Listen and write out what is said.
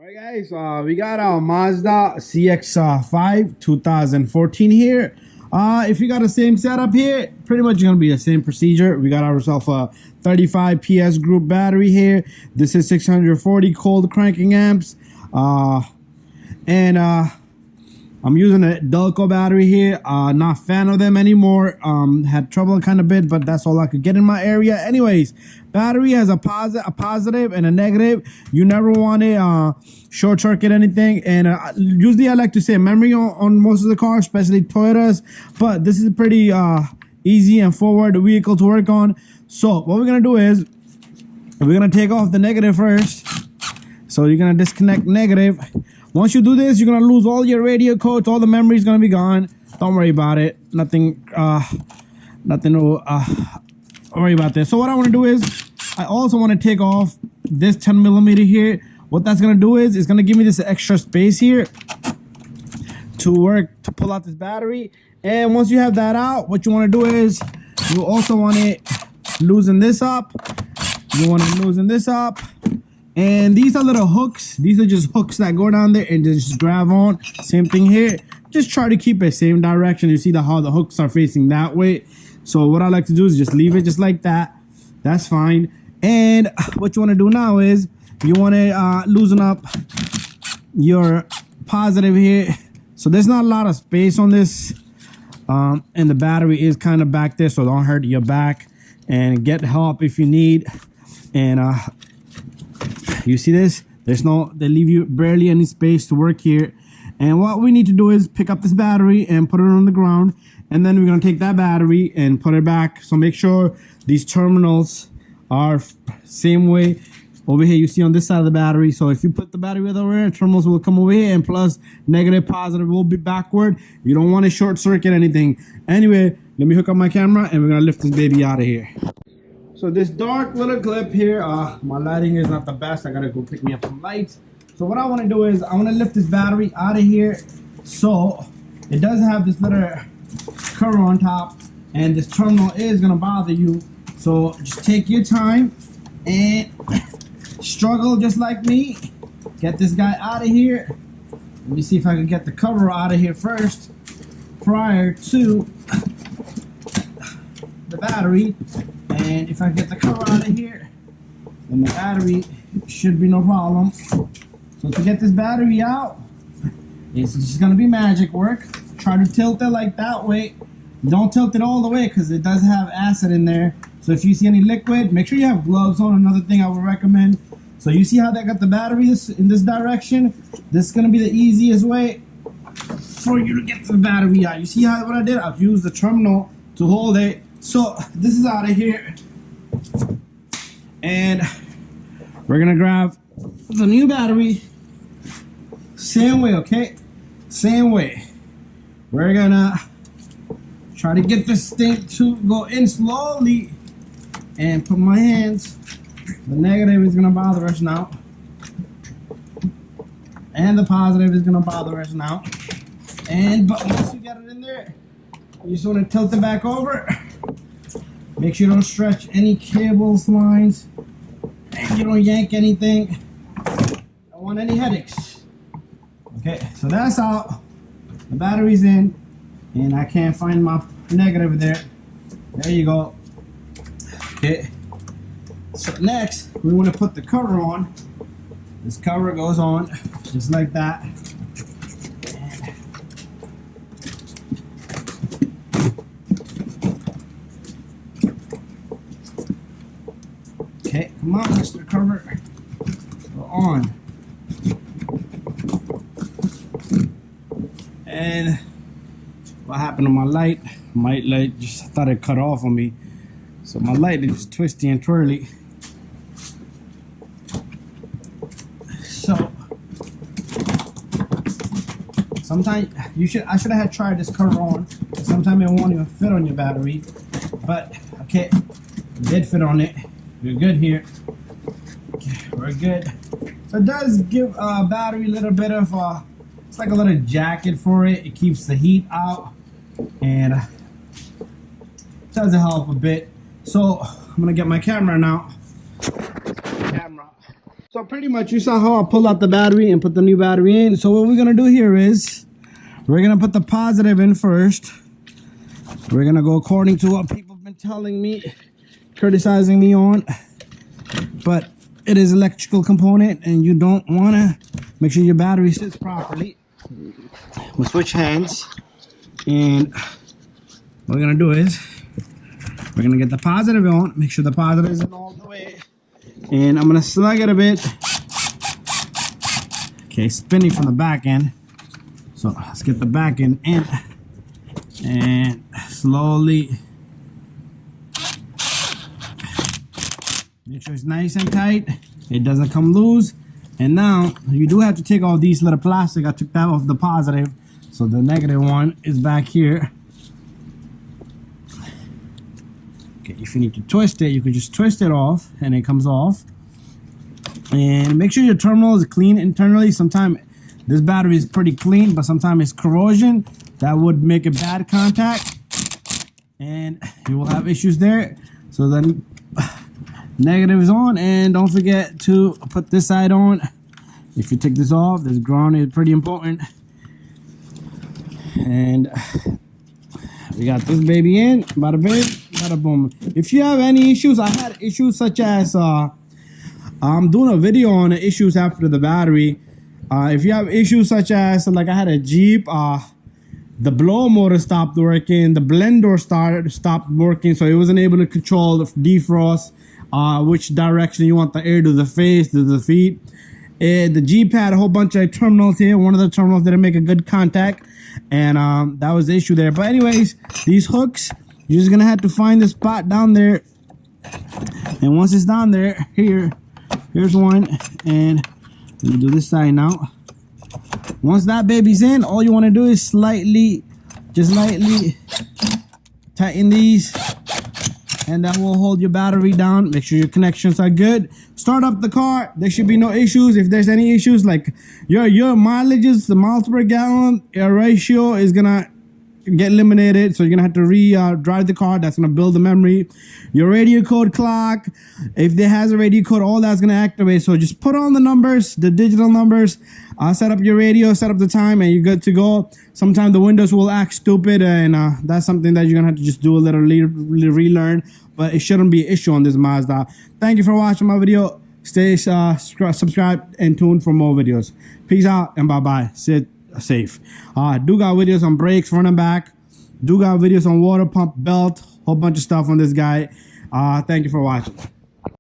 Alright guys, we got our Mazda CX5 2014 here. If you got the same setup here, pretty much gonna be the same procedure. We got ourselves a 35 PS group battery here. This is 640 cold cranking amps. I'm using a Delco battery here. Not a fan of them anymore. Had trouble kind of bit, but that's all I could get in my area. Anyways, battery has a positive and a negative. You never want to short circuit anything. And usually I like to say memory on most of the cars, especially Toyotas. But this is a pretty easy and forward vehicle to work on. So what we're gonna do is we're gonna take off the negative first. So you're gonna disconnect negative. Once you do this, you're gonna lose all your radio codes. All the memory is gonna be gone. Don't worry about it. Nothing to worry about this. So what I want to do is, I also want to take off this 10mm here. What that's gonna do is, it's gonna give me this extra space here to pull out this battery. And once you have that out, what you want to do is, you also want to loosen this up. You want to loosen this up. And these are little hooks. These are just hooks that go down there and just grab on. Same thing here. Just try to keep it same direction. You see how the hooks are facing that way. So what I like to do is just leave it just like that. That's fine. And what you want to do now is you want to loosen up your positive here. So there's not a lot of space on this. And the battery is kind of back there, so don't hurt your back. And get help if you need. And you see this? They leave you barely any space to work here. And what we need to do is pick up this battery and put it on the ground. And then we're gonna take that battery and put it back. So make sure these terminals are same way. Over here, you see on this side of the battery. So if you put the battery over here, terminals will come over here, and plus negative, positive will be backward. You don't want to short circuit anything. Anyway, let me hook up my camera and we're gonna lift this baby out of here. So this dark little clip here, my lighting is not the best. I gotta go pick me up some lights. So what I wanna do is, I wanna lift this battery out of here. So it does have this little cover on top, and this terminal is gonna bother you. So just take your time and struggle just like me. Get this guy out of here. Let me see if I can get the cover out of here first, prior to the battery. And if I get the cover out of here, then the battery should be no problem. So to get this battery out, it's just gonna be magic work. Try to tilt it like that way. Don't tilt it all the way because it does have acid in there. So if you see any liquid, make sure you have gloves on. Another thing I would recommend. So you see how that got the battery in this direction? This is gonna be the easiest way for you to get the battery out. You see what I did? I've used the terminal to hold it. So this is out of here, and we're gonna grab the new battery. Same way, okay? Same way. We're gonna try to get this thing to go in slowly and put my hands. The negative is gonna bother us now, and the positive is gonna bother us now. But once you get it in there, you just want to tilt it back over. Make sure you don't stretch any cables, lines, and you don't yank anything. Don't want any headaches. Okay, so that's out. The battery's in, and I can't find my negative there. There you go. Okay, so next we want to put the cover on. This cover goes on just like that. Okay, come on, Mr. Cover. Go on. And what happened to my light? My light just thought it cut off on me. So my light is just twisty and twirly. So sometimes I should have tried this cover on. Sometimes it won't even fit on your battery. But okay, it did fit on it. We're good here. Okay, we're good. So it does give a battery a little bit of it's like a little jacket for it. It keeps the heat out and does help a bit. So I'm gonna get my camera now. So pretty much you saw how I pulled out the battery and put the new battery in. So what we're gonna do here is we're gonna put the positive in first. We're gonna go according to what people have been telling me, criticizing me on. But it is electrical component and you don't wanna make sure your battery sits properly. We'll switch hands, and what we're gonna do is we're gonna get the positive on, make sure the positive isn't all the way. And I'm gonna slug it a bit. Okay, spinning from the back end. So let's get the back end in and slowly make sure it's nice and tight. It doesn't come loose. And now you do have to take off these little plastic. I took that off the positive, so the negative one is back here. Okay, if you need to twist it, you can just twist it off and it comes off. And make sure your terminal is clean internally. Sometimes this battery is pretty clean, but sometimes it's corrosion that would make a bad contact and you will have issues there. So then negative is on, and don't forget to put this side on. If you take this off, this ground is pretty important. And we got this baby in, bada bing, bada boom. If you have any issues, I had issues such as I'm doing a video on the issues after the battery. If you have issues such as, like I had a Jeep, the blower motor stopped working, the blender stopped working, so it wasn't able to control the defrost, which direction you want the air, to the face, to the feet. The Jeep had a whole bunch of terminals here. One of the terminals didn't make a good contact, and that was the issue there. But anyways, these hooks, you're just gonna have to find the spot down there, and once it's down there, here's one, and let me do this side now. Once that baby's in, all you want to do is just lightly tighten these, and that will hold your battery down. Make sure your connections are good. Start up the car. There should be no issues. If there's any issues, like your mileages, the miles per gallon ratio is gonna get eliminated, so you're gonna have to drive the car. That's gonna build the memory. Your radio code clock, if there has a radio code, all that's gonna activate. So just put on the numbers, the digital numbers, set up your radio, set up the time, and you're good to go. Sometimes the windows will act stupid, and that's something that you're gonna have to just do a little relearn, but it shouldn't be an issue on this Mazda. Thank you for watching my video. Stay subscribed and tuned for more videos. Peace out and bye bye. Sit safe. Do got videos on brakes, front and back. Do got videos on water pump, belt, whole bunch of stuff on this guy. Thank you for watching.